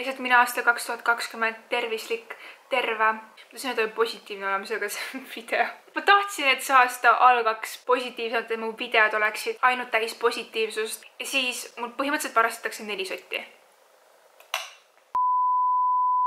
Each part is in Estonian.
Lihtsalt mina aasta 2020 tervislik, terve. Ma tahtsin öelda positiivne olema sellega see video. Ma tahtsin, et see aasta algaks positiivselt, et mu videod oleksid ainult täis positiivsust. Ja siis mul põhimõtteliselt varastatakse 4 sotti.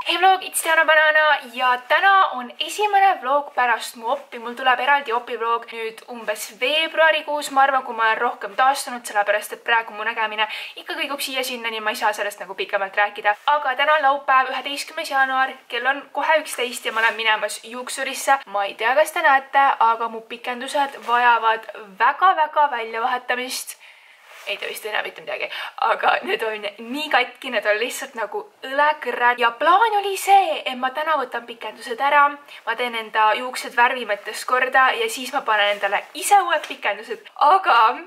Hei vlog, it's Diana Banana ja täna on esimene vlog pärast mu oppi. Mul tuleb eraldi opi vlog nüüd umbes veebruarikuus. Ma arvan, kui ma olen rohkem taastunud, sellepärast et praegu mu nägemine ikka kõigub siia-sinna, nii ma ei saa sellest nagu pikemalt rääkida. Aga täna on laupäev 11. jaanuar, kell on kohe 11 ja ma olen minemas juuksurisse. Ma ei tea, kas te näete, aga mu pikendused vajavad väga-väga väljavahetamist. Ei ta vist ei näe mitte midagi, aga need on nii katki, need on lihtsalt nagu õlekõrrad. Ja plaan oli see, et ma täna võtan pikendused ära, ma teen enda juuksed värvi mõttes korda ja siis ma panen endale ise uued pikendused. Aga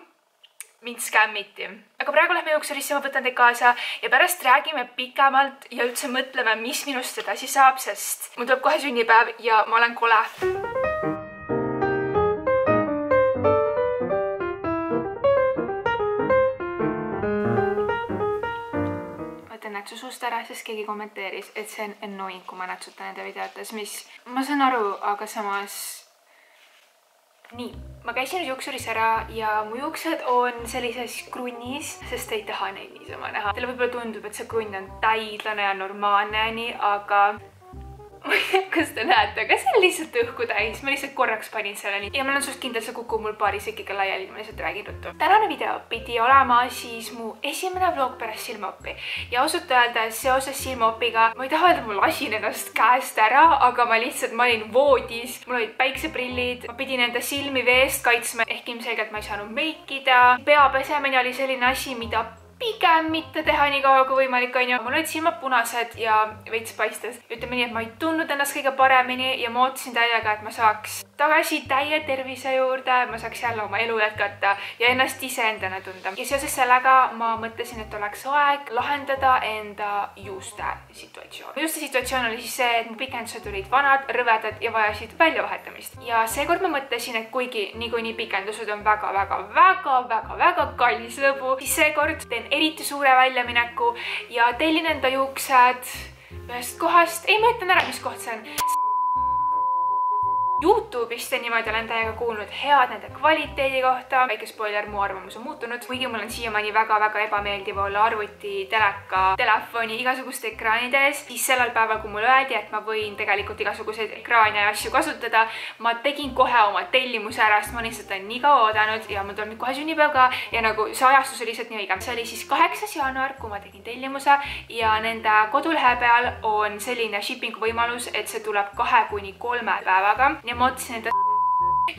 mind skämmiti. Aga praegu lähme juuksurisse, ma võtan teid kaasa ja pärast räägime pikemalt ja üldse mõtleme, mis minust edasi saab, sest mul tuleb kohe sünnipäev ja ma olen kole. Nätsusust ära, sest keegi kommenteeris, et see on annoying, kui ma nätsutan nende videotes, mis ma saan aru, aga samas nii, ma käisin juuksuris ära ja mu juuksed on sellises krunnis, sest ei taha neid niisama näha. Teile võib-olla tundub, et see krunn on täidlane ja normaalne nii, aga ma ei tea, kas te näete, aga see on lihtsalt õhku täis. Ma lihtsalt korraks panin selle nii. Ja ma olen suht kindel, see kukub mul paari sekiga laiali, ma lihtsalt räägin ruttu. Tänane video pidi olema siis mu esimene vlog pärast silmaoppi. Ja ausalt öeldes seoses silmaopiga, ma ei taha öelda, ma lasin ennast käest ära, aga ma olin voodis. Mul olid päikseprillid, ma pidin enda silmi veest kaitsma, ehk ilmselgelt ma ei saanud meikida. Peapesemine oli selline asi, mida pigem mitte teha nii kaua kui võimalik on ju. Mul olid silmad punased ja veits paistes. Ütleme nii, et ma ei tundnud ennast kõige paremini ja ma ootasin täiega, et ma saaks tagasi täie tervise juurde, ma saaks jälle oma elu jätkata ja ennast iseendana tunda. Ja seoses sellega ma mõtlesin, et oleks aeg lahendada enda juuste situatsioon. Juuste situatsioon oli siis see, et mu pikendused olid vanad, rõvedad ja vajasid väljavahetamist. Ja seekord ma mõtlesin, et kuigi niikuinii pikendused on väga kallis lõbu, siis seekord teen eriti suure väljamineku ja tellin enda juuksed ühest kohast. Ei, ma ütlen ära, mis koht see on. YouTube'ist ja niimoodi olen täiega kuulnud head nende kvaliteedi kohta. Väike spoiler, mu arvamus on muutunud. Kuigi mul on siiamaani väga ebameeldiv olla arvuti, teleka, telefoni, igasuguste ekraanides, siis sellel päeval, kui mulle öeldi, et ma võin tegelikult igasuguseid ekraane ja asju kasutada, ma tegin kohe oma tellimuse ära, sest ma lihtsalt olen nii kaua oodanud ja mul tuleb nüüd kohe sünnipäev ka ja nagu see ajastus oli lihtsalt nii õige. See oli siis 8. jaanuar, kui ma tegin tellimuse ja nende kodulehe peal on selline shippingu võimalus, et see tuleb 2 kuni 3 päevaga. Ja ma ootasin enda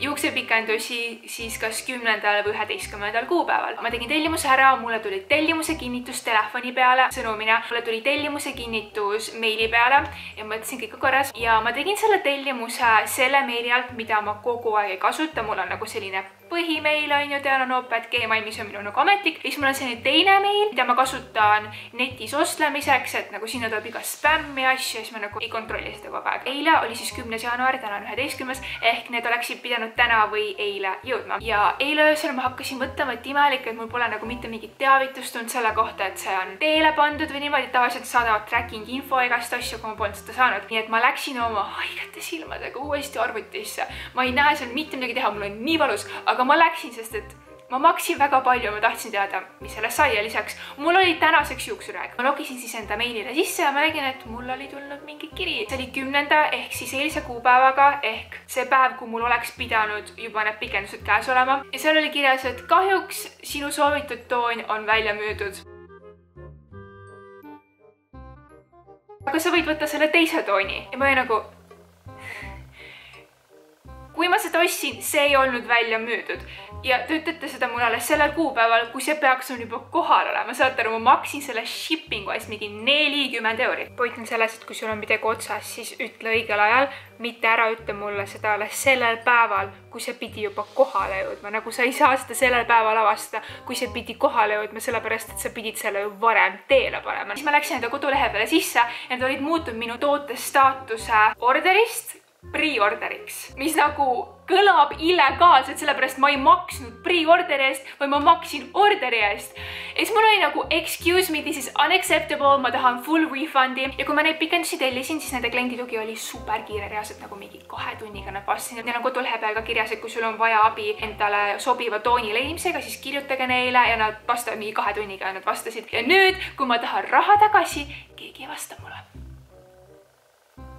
juuksepikendusi siis kas 10. või 11. kuupäeval. Ma tegin tellimuse ära, mulle tuli tellimuse kinnitus telefoni peale sõnumina, mulle tuli tellimuse kinnitus meili peale ja mõtlesin kõik korras. Ja ma tegin selle tellimuse selle meili alt, mida ma kogu aeg ei kasuta. Mul on nagu selline põhimeil on ju diananope@gmail, mis on minu nagu ametlik. Siis mul on selline teine meil, mida ma kasutan netis ostlemiseks, et nagu sinna tuleb iga spämmi asju ja siis ma nagu ei kontrolli seda kogu aeg. Eile oli siis 10. jaanuar, täna on 11. ehk need oleksid pidanud täna või eile jõudma. Ja eile öösel ma hakkasin mõtlema, et imelik, et mul pole nagu mitte mingit teavitust tulnud selle kohta, et see on teele pandud või niimoodi. Tavaliselt saadavad tracking info igast asju, kui ma polnud seda saanud. Nii et ma läksin oma haigete silmadega uuesti arvutisse. Ma ei näe seal mitte midagi teha, mul on nii valus, aga ma läksin, sest et ma maksin väga palju ja ma tahtsin teada, mis sellest sai ja lisaks mul oli tänaseks juuksuraeg. Ma logisin siis enda meilile sisse ja ma nägin, et mul oli tulnud mingi kiri. See oli 10. ehk siis eilse kuupäevaga ehk see päev, kui mul oleks pidanud juba need pikendused käes olema. Ja seal oli kirjas, et kahjuks sinu soovitud toon on välja müüdud. Aga sa võid võtta selle teise tooni. Ja ma olin nagu kui ma seda ostsin, see ei olnud välja müüdud. Ja te ütlete seda mulle alles sellel kuupäeval, kui see peaks on juba kohal olema. Saate aru, ma maksin selle shippingu eest mingi 40 €. Point on selles, et kui sul on midagi otsas, siis ütle õigel ajal, mitte ära ütle mulle seda alles sellel päeval, kui see pidi juba kohale jõudma. Nagu sa ei saa seda sellel päeval avastada, kui see pidi kohale jõudma, sellepärast, et sa pidid selle ju varem teele panema. Siis ma läksin enda kodulehe peale sisse ja need olid muutunud minu toote staatuse orderist pre-orderiks, mis nagu kõlab illegaalselt, sellepärast ma ei maksnud pre-orderi eest, või ma maksin orderi eest. Ja siis mul oli nagu, excuse me, this is unacceptable, ma tahan full refundi. Ja kui ma neid pikendusi tellisin, siis nende klienditugi oli super kiire, reaalselt nagu mingi 2 tunniga nad vastasid. Neil on kodulehe peal ka kirjas, et kui sul on vaja abi endale sobiva tooni leidmisega, siis kirjutage neile ja nad vastavad mingi 2 tunniga ja nad vastasid. Ja nüüd, kui ma tahan raha tagasi, keegi ei vasta mulle.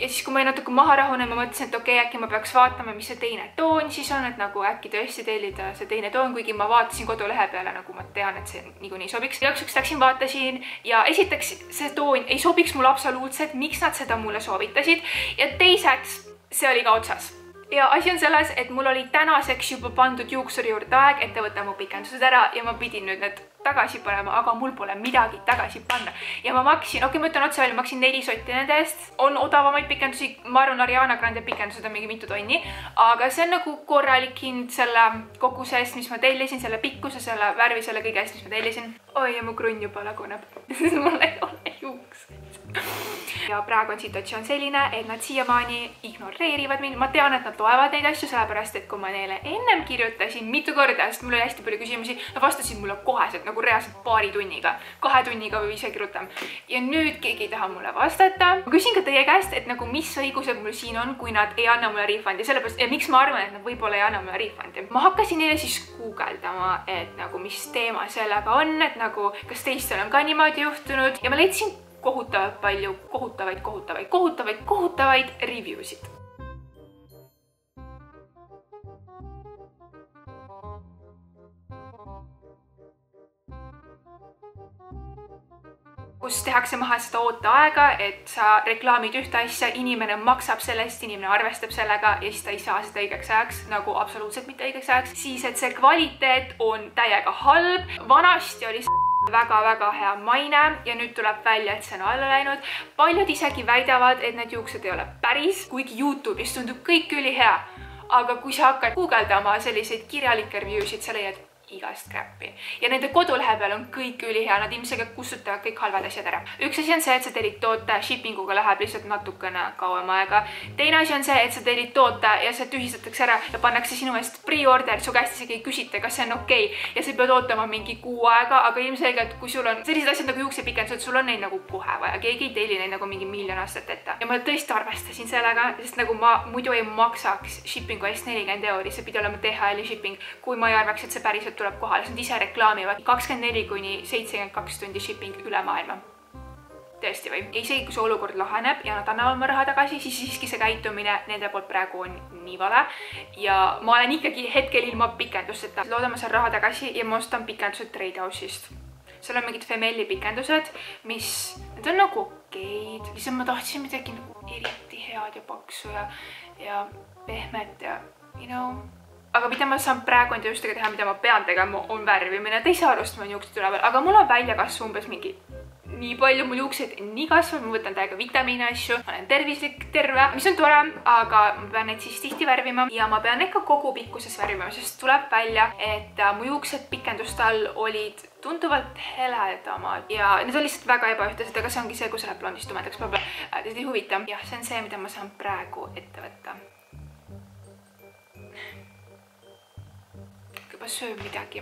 Ja siis, kui ma natuke maha rahunen, ma mõtlesin, et okei, äkki ma peaks vaatama, mis see teine toon siis on, et nagu äkki tõesti tellida see teine toon, kuigi ma vaatasin kodulehe peale, nagu ma tean, et see niikuinii sobiks. Jaksuks läksin, vaatasin ja esiteks see toon ei sobiks mulle absoluutselt, miks nad seda mulle soovitasid. Ja teiseks, see oli ka otsas. Ja asi on selles, et mul oli tänaseks juba pandud juuksuri juurde aeg, et ta võtta mu pikendused ära ja ma pidin nüüd need tagasi panema, aga mul pole midagi tagasi panna. Ja ma maksin, ma ütlen otse välja, maksin 4 sotti nende eest. On odavamaid pikendusi, ma arvan, Ariana Grande pikendused on mingi mitu tonni, aga see on nagu korralik hind selle koguse eest, mis ma tellisin, selle pikkuse, selle värvi, selle kõige eest, mis ma tellisin. Oi, ja mu krunn juba laguneb, sest mul ei ole juukseid. Ja praegu on situatsioon selline, et nad siiamaani ignoreerivad mind. Ma tean, et nad loevad neid asju, sellepärast, et kui ma neile ennem kirjutasin mitu korda, sest mul oli hästi palju küsimusi, nad vastasid mulle koheselt, nagu reaalselt 2 tunniga, 2 tunniga või isegi rutem. Ja nüüd keegi ei taha mulle vastata. Ma küsin ka teie käest, et nagu mis õigused mul siin on, kui nad ei anna mulle refundi, sellepärast, ja miks ma arvan, et nad võib-olla ei anna mulle refundi. Ma hakkasin neile siis guugeldama, et nagu mis teema sellega on, et nagu kas teistel on ka niimoodi juhtunud ja ma leidsin kohutavalt palju kohutavaid reviewsid. Kus tehakse maha seda ooteaega, et sa reklaamid ühte asja, inimene maksab sellest, inimene arvestab sellega ja siis ta ei saa seda õigeks ajaks, nagu absoluutselt mitte õigeks ajaks. Siis, et see kvaliteet on täiega halb. Vanasti oli väga-väga hea maine ja nüüd tuleb välja, et see on alla läinud. Paljud isegi väidavad, et need juuksed ei ole päris, kuigi YouTube'is tundub kõik ülihea. Aga kui sa hakkad guugeldama selliseid kirjalikke reviewsid, sa leiad igast crappi. Ja nende kodulehe peal on kõik ülihea, nad ilmselt kustutavad kõik halvad asjad ära. Üks asi on see, et sa tellid toote, shippinguga läheb lihtsalt natukene kauem aega. Teine asi on see, et sa tellid toote ja see tühistatakse ära ja pannakse sinu eest pre-order, su käest isegi ei küsita, kas see on okei. Ja sa pead ootama mingi 6 aega, aga ilmselgelt, kui sul on sellised asjad nagu juuksepikendused, sul on neid nagu kohe vaja. Keegi ei telli neid nagu mingi 1 miljon aastat ette. Ja ma tõesti arvestasin sellega, sest nagu ma muidu ei maksaks shippingu eest 40 €, see pidi olema DHL-i shipping, kui ma ei arvaks, et see päriselt tuleb kohale. Nad ise reklaamivad 24 kuni 72 tundi shipping üle maailma. Tõesti või? Ja isegi kui see olukord laheneb ja nad annavad oma raha tagasi, siis siiski see käitumine nende poolt praegu on nii vale. Ja ma olen ikkagi hetkel ilma pikendusteta. Loodame seal raha tagasi ja ma ostan pikendused Trade House'ist. Seal on mingid Femelli pikendused, mis need on nagu okeid. Lihtsalt ma tahtsin midagi nagu eriti head ja paksu ja pehmet ja Aga mida ma saan praegu enda juustega teha, mida ma pean tegema, on värvimine. Te ei saa arust, ma on juuksed üle peal, aga mul on välja kasvu umbes mingi nii palju, mul juuksed nii kasvab, ma võtan täiega vitamiine asju, ma olen tervislik, terve, mis on tore, aga ma pean neid siis tihti värvima ja ma pean ikka kogu pikkuses värvima, sest tuleb välja, et mu juuksed pikenduste all olid tunduvalt heledamad ja need on lihtsalt väga ebaühtlased, aga see ongi see, kus läheb blondist tumedaks, teid ei huvita. Jah, see on see, mida ma saan praegu ette võtta. Ma söön midagi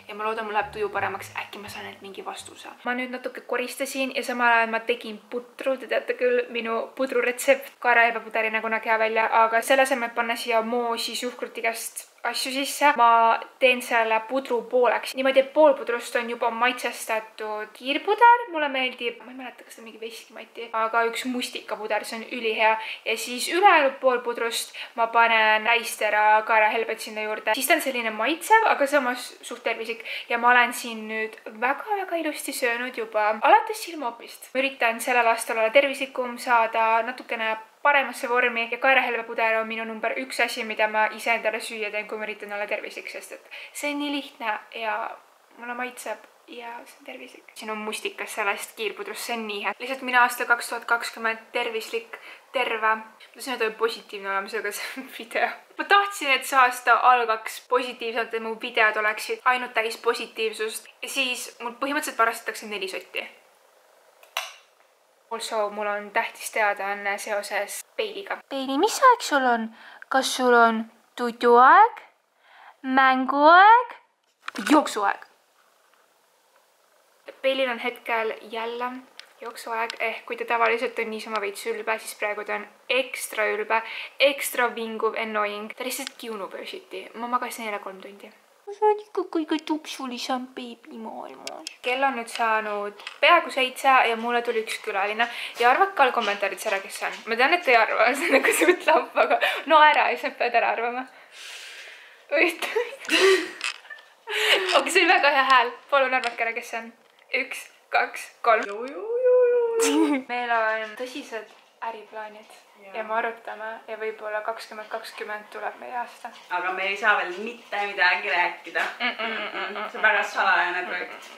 ja ma loodan, mul läheb tuju paremaks, äkki ma saan nüüd mingi vastuse. Ma nüüd natuke koristasin ja samal ajal ma tegin putru, te teate küll minu pudruretsept, kaeraebapuderina kunagi hea välja, aga selle asemel panna siia moosi suhkrutikast asju sisse. Ma teen selle pudru pooleks. Niimoodi, et pool pudrust on juba maitsestatud kiirpuder, mulle meeldib, ma ei mäleta, kas ta mingi veskimati, aga üks mustikapuder, see on ülihea. Ja siis ülejäänud pool pudrust ma panen täistera kaerahelbet sinna juurde. Siis ta on selline maitsev, aga samas suht tervislik. Ja ma olen siin nüüd väga-väga ilusti söönud juba alates silmaopist. Ma üritan sellel aastal olla tervislikum, saada natukene paremasse vormi ja kaerahelbepuder on minu number 1 asi, mida ma ise endale süüa teen, kui ma üritan olla tervislik, sest et see on nii lihtne ja mulle maitseb ja see on tervislik. Siin on mustikas sellest kiirpudrust, see on nii hea. Lihtsalt mina aasta 2020 tervislik, terve. Ma tahtsin öelda positiivne olemisega see video. Ma tahtsin, et see aasta algaks positiivselt, et mu videod oleksid ainult täis positiivsust ja siis mul põhimõtteliselt varastatakse 4 sotti. Also, mul on tähtis teadaanne seoses peiliga. Peili, mis aeg sul on? Kas sul on tuduaeg, mänguaeg, jooksuaeg? Peilil on hetkel jälle jooksuaeg, ehk kui ta tavaliselt on niisama veits ülbe, siis praegu ta on ekstra ülbe, ekstra vinguv, annoying. Ta lihtsalt kiunub öösiti. Ma magasin eile 3 tundi. Ma saan ikka kõige tupsulisem beebi maailmas. Kell on nüüd saanud peaaegu 7 ja mulle tuli üks külaline. Ja arvake all kommentaarid ära, kes see on. Ma tean, et te ei arva, see on nagu suht lamp, aga no ära, ja sa pead ära arvama. Okei, see oli väga hea hääl. Palun arvake ära, kes see on. 1, 2, 3. Meil on tõsised äriplaanid ja me arutame ja võib-olla 2020 tuleb meie aasta. Aga me ei saa veel mitte midagi rääkida. See on väga salajane projekt.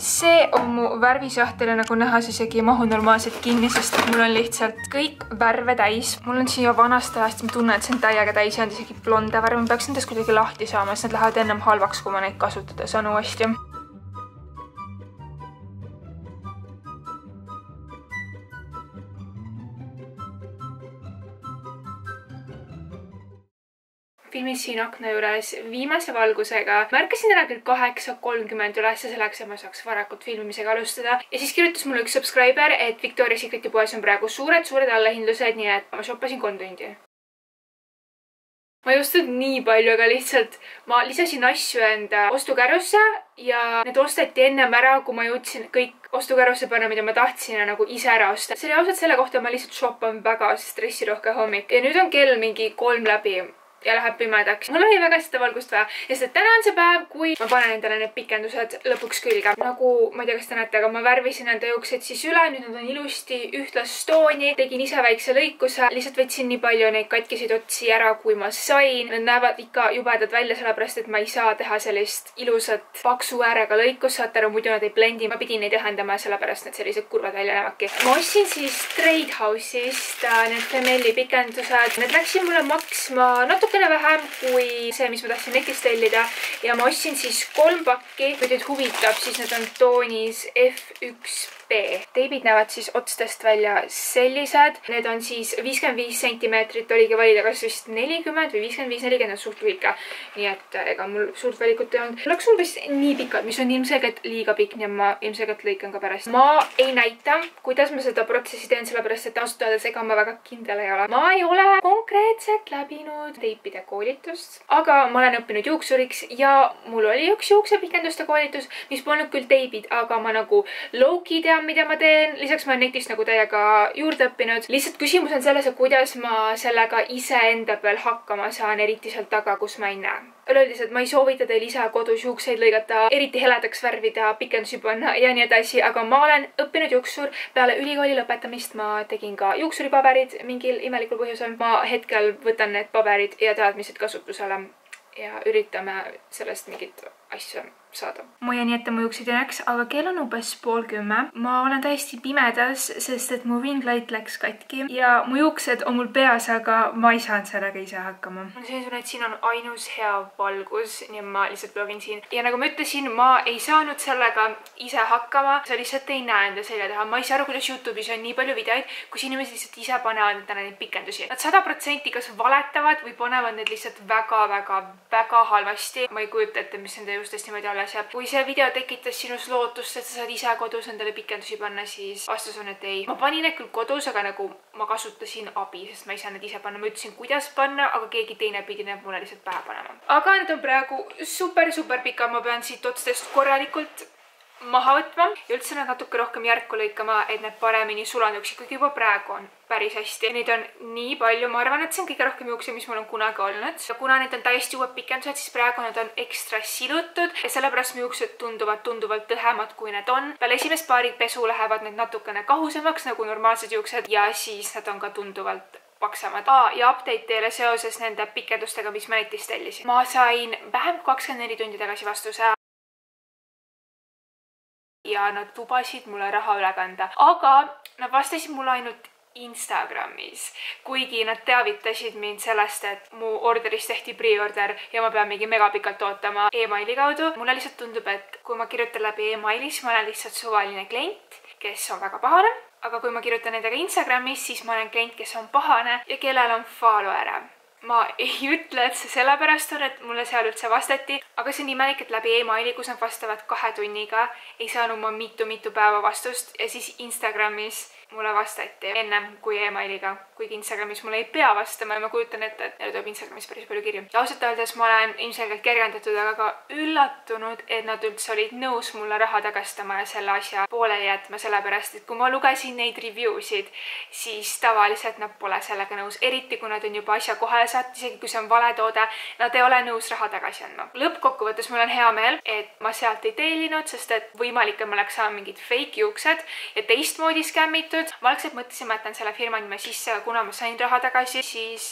See on mu värvisahtel ja nagu näha, siis ei mahu normaalselt kinni, sest mul on lihtsalt kõik värve täis. Mul on siia vanast ajast, ma tunnen, et see on täiega täis ja on isegi blonde värve. Ma peaks nendest kuidagi lahti saama, sest need lähevad ennem halvaks, kui ma neid kasutada saan uuesti. Filmin siin akna juures viimase valgusega. Märkasin ära küll 8:30 üles selleks, et ma saaks varakult filmimisega alustada. Ja siis kirjutas mulle üks subscriber, et Victoria's Secreti poes on praegu suured allahindlused, nii et ma shoppasin 3 tundi. Ma ei ostnud nii palju, aga lihtsalt ma lisasin asju enda ostukärrusse ja need osteti ennem ära, kui ma jõudsin kõik ostukärrusse panna, mida ma tahtsin ja nagu ise ära osta. See oli ausalt selle kohta, ma lihtsalt shoppan väga stressirohke hommik. Ja nüüd on kell mingi 3 läbi. Ja läheb pimedaks. Mul oli väga seda valgust vaja. Ja sest täna on see päev, kui ma panen endale need pikendused lõpuks külge. Nagu, ma ei tea, kas te näete, aga ma värvisin enda juuksed siis üle. Nüüd nad on ilusti ühtlast tooni. Tegin ise väikse lõikuse. Lihtsalt võtsin nii palju neid katkiseid otsi ära, kui ma sain. Nad näevad ikka jubedad välja, sellepärast, et ma ei saa teha sellist ilusat paksu äärega lõikus. Saate aru, muidu nad ei blendi. Ma pidin neid ühendama, sellepärast need sellised kurvad välja näevadki. Ma ostsin siis Trade House'ist need Femelli pikendused. Need läksid mulle maksma natukene vähem kui see, mis ma tahtsin netist tellida ja ma ostsin siis 3 pakki. Kui teid huvitab, siis need on toonis F1B. Teibid näevad siis otstest välja sellised. Need on siis 55 sentimeetrit, oligi valida kas vist 40 või 55-40 on suht lühike. Nii et ega mul suurt valikut ei olnud. Mul oleks umbes nii pikad, mis on ilmselgelt liiga pikk, nii ma ilmselgelt lõikan ka pärast. Ma ei näita, kuidas ma seda protsessi teen, sellepärast et ausalt öeldes ega ma väga kindel ei ole. Ma ei ole konkreetselt läbinud teipide koolitust, aga ma olen õppinud juuksuriks ja mul oli üks juuksepikenduste koolitus, mis polnud küll teibid, aga ma nagu low-key tean, mida ma teen. Lisaks ma olen netist nagu täiega juurde õppinud. Lihtsalt küsimus on selles, et kuidas ma sellega iseenda peal hakkama saan, eriti sealt taga, kus ma ei näe. Üleüldiselt ma ei soovita teil ise kodus juukseid lõigata, eriti heledaks värvida, pikendusi panna ja nii edasi, aga ma olen õppinud juuksur. Peale ülikooli lõpetamist ma tegin ka juuksuripaberid mingil imelikul põhjusel. Ma hetkel võtan need paberid ja teadmised kasutusele ja üritame sellest mingit asja saada. Ma jään jätta mu juuksed jääks, aga kell on umbes 9:30. Ma olen täiesti pimedas, sest et mu ring light läks katki ja mu juuksed on mul peas, aga ma ei saanud sellega ise hakkama. Ma selline, et siin on ainus hea valgus, nii ma lihtsalt blogin siin. Ja nagu ma ütlesin, ma ei saanud sellega ise hakkama. Sa lihtsalt ei näe enda selja taha. Ma ei saa aru, kuidas YouTube'is on nii palju videoid, kus inimesed lihtsalt ise panevad endale neid pikendusi. Nad 100% kas valetavad või panevad need lihtsalt väga halvasti. Ma ei kujuta ette, mis nende juustest niimoodi alles jääb. Kui see video tekitas sinus lootust, et sa saad ise kodus endale pikendusi panna, siis vastus on, et ei. Ma panin need küll kodus, aga nagu ma kasutasin abi, sest ma ei saa need ise panna. Ma ütlesin, kuidas panna, aga keegi teine pidi need mulle lihtsalt pähe panema. Aga need on praegu super pikad. Ma pean siit otstest korralikult maha võtma ja üldse nad natuke rohkem järku lõikama, et need paremini sulanduksid, kuigi juba praegu on päris hästi. Neid on nii palju, ma arvan, et see on kõige rohkem juukse, mis mul on kunagi olnud. Ja kuna need on täiesti uued pikendused, siis praegu nad on ekstra silutud ja sellepärast mu juuksed tunduvad tunduvalt õhemad, kui need on. Peale esimest paari pesu lähevad need natukene kahusemaks nagu normaalsed juuksed ja siis nad on ka tunduvalt paksemad. Ja update teile seoses nende pikendustega, mis ma netist tellisin. Ma sain vähem kui 24 tundi tagasi vastuse ja nad lubasid mulle raha üle kanda. Aga nad vastasid mulle ainult Instagramis, kuigi nad teavitasid mind sellest, et mu orderis tehti pre-order ja ma pean mingi megapikalt ootama emaili kaudu. Mulle lihtsalt tundub, et kui ma kirjutan läbi emaili, siis ma olen lihtsalt suvaline klient, kes on väga pahane. Aga kui ma kirjutan nendega Instagramis, siis ma olen klient, kes on pahane ja kellel on follower'e. Ma ei ütle, et see sellepärast on, et mulle seal üldse vastati, aga see on imelik, et läbi emaili, kus nad vastavad 2 tunniga, ei saanud ma mitu päeva vastust ja siis Instagramis mulle vastati ennem kui emailiga, kuigi Instagramis mulle ei pea vastama ja ma kujutan ette, et neile tuleb Instagramis päris palju kirju. Ja ausalt öeldes ma olen ilmselgelt kergendatud, aga ka üllatunud, et nad üldse olid nõus mulle raha tagastama ja selle asja pooleli jätma, sellepärast et kui ma lugesin neid review'sid, siis tavaliselt nad pole sellega nõus, eriti kui nad on juba asja kohale saanud, isegi kui see on vale toode, nad ei ole nõus raha tagasi andma. Lõppkokkuvõttes mul on hea meel, et ma sealt ei tellinud, sest et võimalik, et ma oleks saanud mingid fake juuksed ja teistmoodi skämmitud. Ma algselt mõtlesin, ma jätan selle firma nime sisse, aga kuna ma sain raha tagasi, siis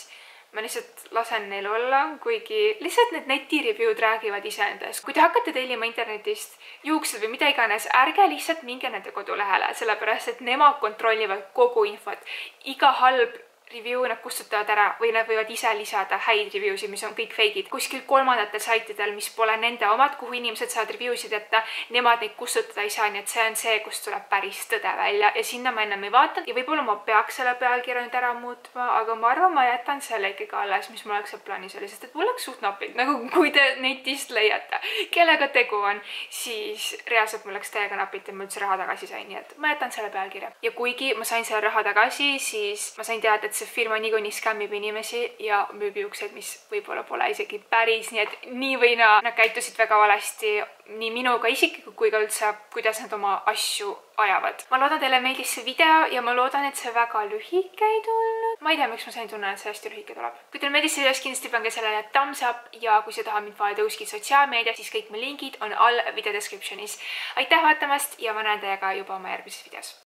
ma lihtsalt lasen neil olla, kuigi lihtsalt need netireview'd räägivad iseendast. Kui te hakkate tellima internetist juuksed või mida iganes, ärge lihtsalt minge nende kodulehele, sellepärast et nemad kontrollivad kogu infot. Iga halb review nad kustutavad ära või nad võivad ise lisada häid review'sid, mis on kõik fake'id. Kuskil kolmandatel saitidel, mis pole nende omad, kuhu inimesed saavad review'sid jätta, nemad neid kustutada ei saa, nii et see on see, kus tuleb päris tõde välja ja sinna ma ennem ei vaatanud ja võib-olla ma peaks selle pealkirja nüüd ära muutma, aga ma arvan, ma jätan selle ikkagi alles, mis mul oleks plaanis oli, sest et mul oleks suht napilt, nagu kui te netist leiate, kellega tegu on, siis reaalselt mul läks täiega napilt ja ma üldse raha tagasi sain, nii et ma jätan selle pealkirja. Ja kuigi ma sain selle raha tagasi, siis ma sain teada, et see firma niikuinii skämmib inimesi ja müüb juukseid, mis võib-olla pole isegi päris, nii et nii või naa nad käitusid väga valesti nii minuga isiklikult kui ka üldse, kuidas nad oma asju ajavad. Ma loodan, teile meeldis see video ja ma loodan, et see väga lühike ei tulnud. Ma ei tea, miks ma sain tunne, et see hästi lühike tuleb. Kui teile meeldis see video, siis kindlasti pange sellele thumbs up ja kui see tahab mind vaadata kuskil sotsiaalmeedias, siis kõik mu lingid on all video descriptionis. Aitäh vaatamast ja ma näen teiega juba oma järgmises videos.